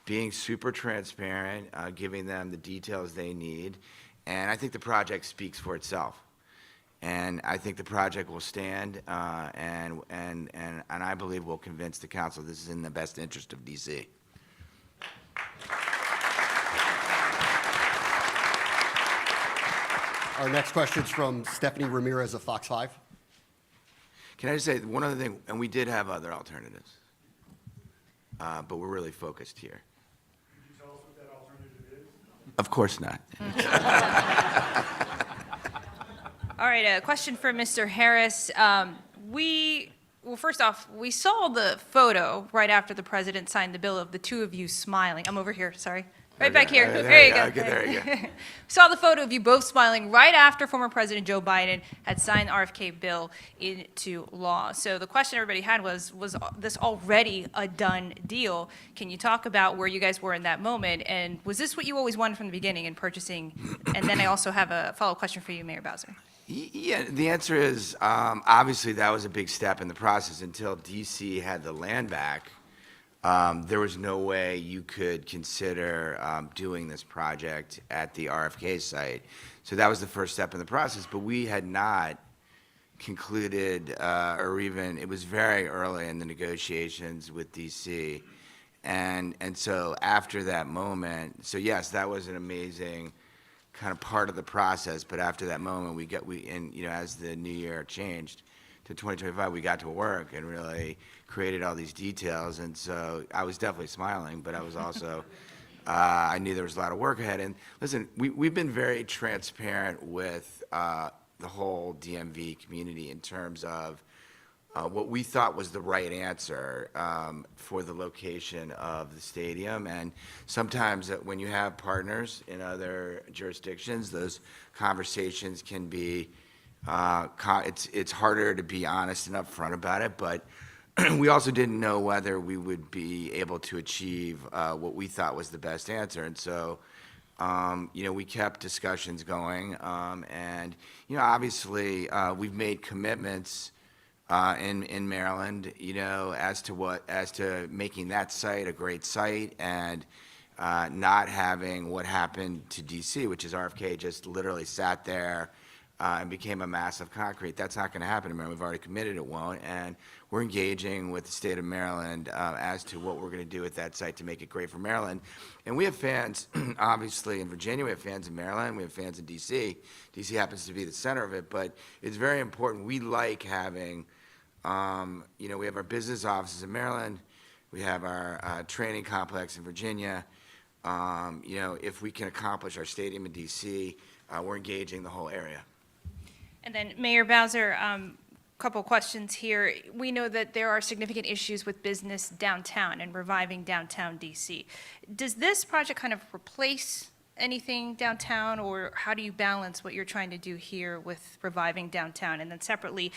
being super transparent, giving them the details they need. And I think the project speaks for itself. And I think the project will stand, and I believe will convince the council this is in the best interest of DC. Our next question is from Stephanie Ramirez of Fox 5. Can I just say one other thing? And we did have other alternatives, but we're really focused here. Could you tell us what that alternative is? Of course not. All right, a question for Mr. Harris. Well, first off, we saw the photo right after the president signed the bill of the two of you smiling. I'm over here, sorry. Right back here. There you go. Okay, there you go. Saw the photo of you both smiling right after former President Joe Biden had signed the RFK bill into law. So the question everybody had was this already a done deal? Can you talk about where you guys were in that moment? And was this what you always wanted from the beginning in purchasing? And then I also have a follow-up question for you, Mayor Bowser. Yeah, the answer is obviously that was a big step in the process. Until DC had the land back, there was no way you could consider doing this project at the RFK site. So that was the first step in the process, but we had not concluded it was very early in the negotiations with DC. And so after that moment, so yes, that was an amazing kind of part of the process, but after that moment, as the new year changed to 2025, we got to work and really created all these details. And so I was definitely smiling, but I was also I knew there was a lot of work ahead. And listen, we've been very transparent with the whole DMV community in terms of what we thought was the right answer for the location of the stadium. And sometimes when you have partners in other jurisdictions, those conversations can be, it's harder to be honest and upfront about it. But we also didn't know whether we would be able to achieve what we thought was the best answer. And so, we kept discussions going. And, obviously, we've made commitments in Maryland, as to making that site a great site and not having what happened to DC, which is RFK just literally sat there and became a mass of concrete. That's not going to happen in Maryland. We've already committed it won't. And we're engaging with the state of Maryland as to what we're going to do with that site to make it great for Maryland. And we have fans, obviously, in Virginia. We have fans in Maryland. We have fans in DC. DC happens to be the center of it, but it's very important. We like having, we have our business offices in Maryland. We have our training complex in Virginia. If we can accomplish our stadium in DC, we're engaging the whole area. And then Mayor Bowser, couple questions here. We know that there are significant issues with business downtown and reviving downtown DC. Does this project kind of replace anything downtown, or how do you balance what you're trying to do here with reviving downtown? And then separately,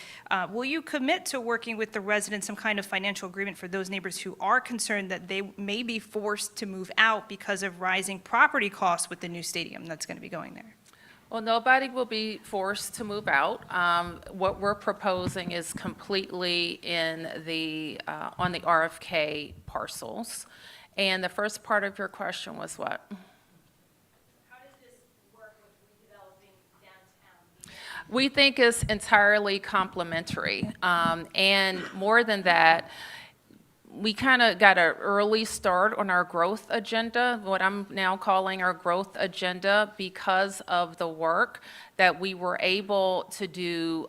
will you commit to working with the residents some kind of financial agreement for those neighbors who are concerned that they may be forced to move out because of rising property costs with the new stadium that's going to be going there? Well, nobody will be forced to move out. What we're proposing is completely in the, on the RFK parcels. And the first part of your question was what? How does this work with redeveloping downtown? We think it's entirely complementary. And more than that, we kind of got an early start on our growth agenda, what I'm now calling our growth agenda, because of the work that we were able to do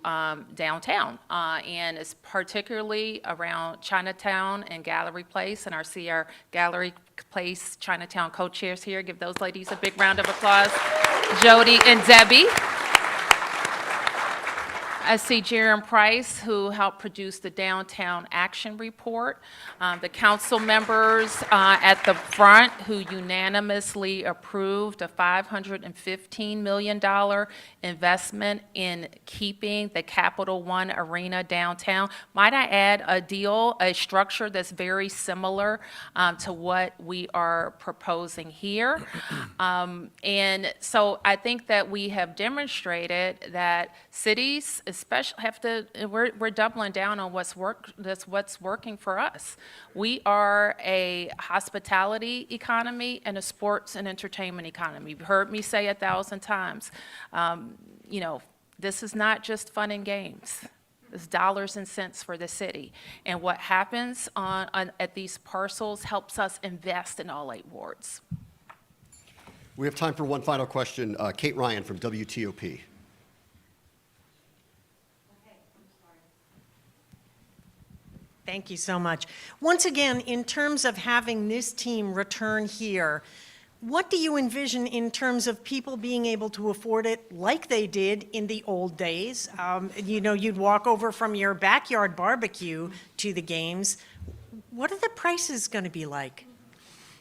downtown. And it's particularly around Chinatown and Gallery Place, and see our Gallery Place Chinatown co-chairs here. Give those ladies a big round of applause. Jody and Debbie. I see Jerem Price, who helped produce the Downtown Action Report. The council members at the front who unanimously approved a $515 million investment in keeping the Capital One Arena downtown. Might I add a structure that's very similar to what we are proposing here. And so I think that we have demonstrated that cities, especially, we're doubling down on what's working for us. We are a hospitality economy and a sports and entertainment economy. You've heard me say 1,000 times, this is not just fun and games. It's dollars and cents for the city. And what happens at these parcels helps us invest in all 8 wards. We have time for one final question. Kate Ryan from WTOP. Thank you so much. Once again, in terms of having this team return here, what do you envision in terms of people being able to afford it like they did in the old days? You'd walk over from your backyard barbecue to the games. What are the prices going to be like?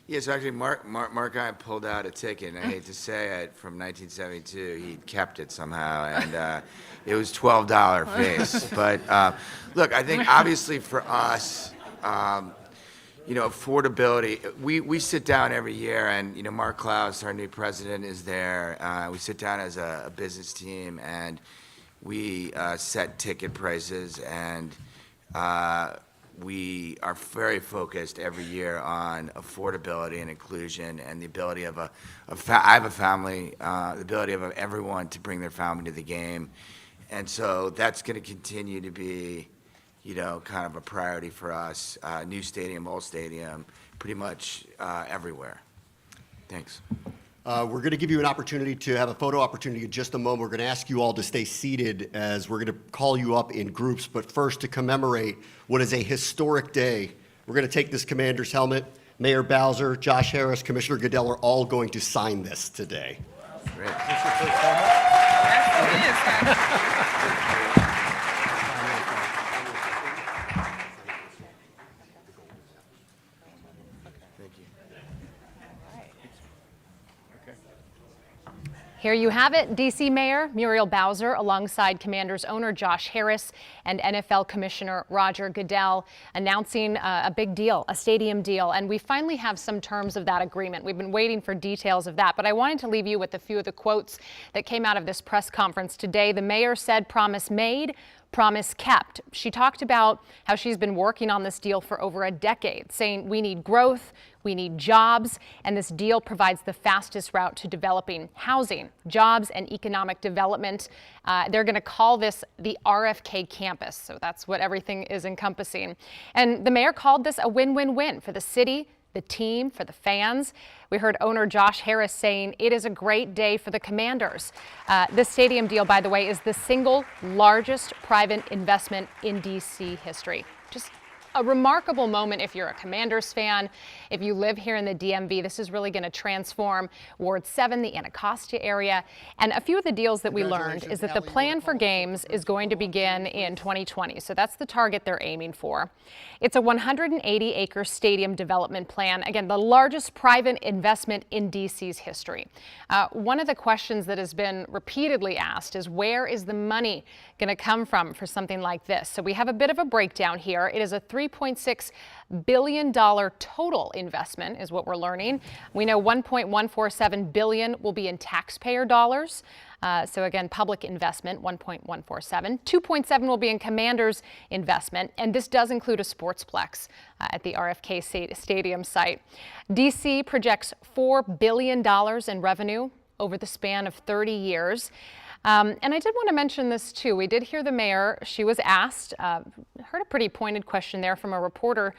Yes, actually, Mark and I pulled out a ticket, and I hate to say it, from 1972. He kept it somehow, and it was $12 face. But look, I think obviously for us, affordability. We sit down every year, and Mark Klaus, our new president, is there. We sit down as a business team, and we set ticket prices, and we are very focused every year on affordability and inclusion and the ability of I have a family, the ability of everyone to bring their family to the game. And so that's going to continue to be, kind of a priority for us, new stadium, old stadium, pretty much everywhere. Thanks. We're going to give you an opportunity to have a photo opportunity in just a moment. We're going to ask you all to stay seated as we're going to call you up in groups. But first, to commemorate what is a historic day, we're going to take this commander's helmet. Mayor Bowser, Josh Harris, Commissioner Goodell are all going to sign this today. Great. Here you have it. D.C. Mayor Muriel Bowser alongside Commanders owner Josh Harris and NFL Commissioner Roger Goodell announcing a big deal, a stadium deal. And we finally have some terms of that agreement. We've been waiting for details of that. But I wanted to leave you with a few of the quotes that came out of this press conference today. The mayor said, "Promise made, promise kept." She talked about how she's been working on this deal for over a decade, saying we need growth, we need jobs, and this deal provides the fastest route to developing housing, jobs, and economic development. They're going to call this the RFK campus, so that's what everything is encompassing. And the mayor called this a win-win-win for the city, the team, for the fans. We heard owner Josh Harris saying it is a great day for the Commanders. This stadium deal, by the way, is the single largest private investment in D.C. history. Just a remarkable moment if you're a Commanders fan. If you live here in the DMV, this is really going to transform Ward 7, the Anacostia area. And a few of the deals that we learned is that the plan for games is going to begin in 2020. So that's the target they're aiming for. It's a 180-acre stadium development plan. Again, the largest private investment in DC's history. One of the questions that has been repeatedly asked is where is the money going to come from for something like this? So we have a bit of a breakdown here. It is a $3.6 billion total investment is what we're learning. We know $1.147 billion will be in taxpayer dollars. So again, public investment, 1.147. 2.7 will be in Commanders investment, and this does include a sportsplex at the RFK Stadium site. DC projects $4 billion in revenue over the span of 30 years. And I did want to mention this too. We did hear the mayor. She was asked, heard a pretty pointed question there from a reporter.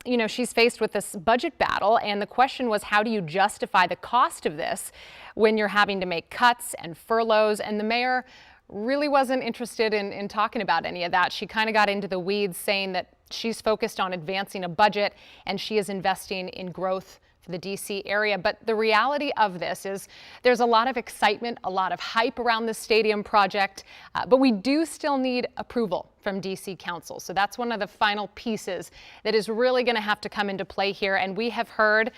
You know, she's faced with this budget battle, and the question was, how do you justify the cost of this when you're having to make cuts and furloughs? And the mayor really wasn't interested in talking about any of that. She kind of got into the weeds, saying that she's focused on advancing a budget and she is investing in growth for the DC area. But the reality of this is there's a lot of excitement, a lot of hype around the stadium project, but we do still need approval from DC Council. So that's one of the final pieces that is really going to have to come into play here. And we have heard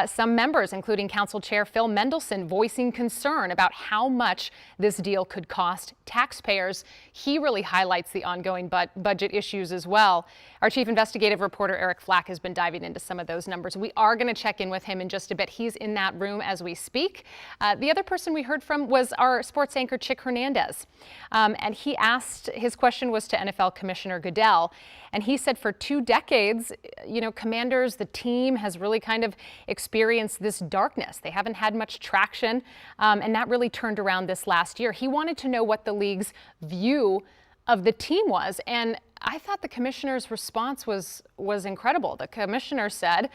some members, including Council Chair Phil Mendelson, voicing concern about how much this deal could cost taxpayers. He really highlights the ongoing budget issues as well. Our chief investigative reporter, Eric Flack, has been diving into some of those numbers. We are going to check in with him in just a bit. He's in that room as we speak. The other person we heard from was our sports anchor, Chick Hernandez. And he asked, his question was to NFL Commissioner Goodell. And he said for 2 decades, you know, Commanders, the team has really kind of experienced this darkness. They haven't had much traction, and that really turned around this last year. He wanted to know what the league's view of the team was, and I thought the commissioner's response was incredible. The commissioner said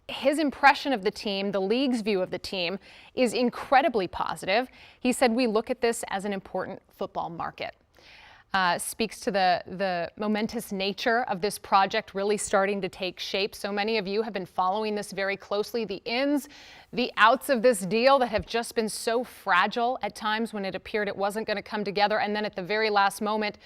his impression of the team, the league's view of the team, is incredibly positive. He said, we look at this as an important football market. Speaks to the momentous nature of this project really starting to take shape. So many of you have been following this very closely. The ins, the outs of this deal that have just been so fragile at times when it appeared it wasn't going to come together. And then at the very last moment,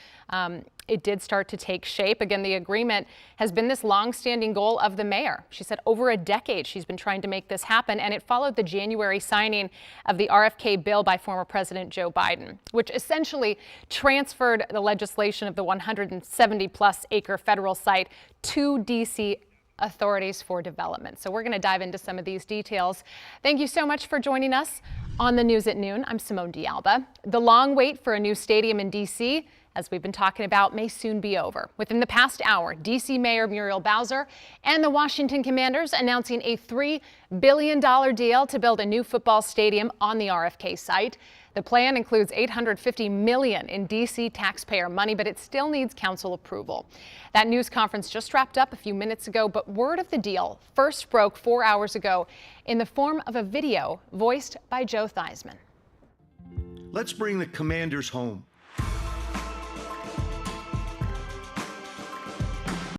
it did start to take shape. Again, the agreement has been this long-standing goal of the mayor. She said over a decade she's been trying to make this happen, and it followed the January signing of the RFK bill by former President Joe Biden, which essentially transferred the legislation of the 170-plus acre federal site to D.C. authorities for development. So we're going to dive into some of these details. Thank you so much for joining us on the News at Noon. I'm Simone D'Alba. The long wait for a new stadium in D.C., as we've been talking about, may soon be over. Within the past hour, D.C. Mayor Muriel Bowser and the Washington Commanders announcing a $3 billion deal to build a new football stadium on the RFK site. The plan includes $850 million in D.C. taxpayer money, but it still needs council approval. That news conference just wrapped up a few minutes ago, but word of the deal first broke 4 hours ago in the form of a video voiced by Joe Theismann. Let's bring the Commanders home.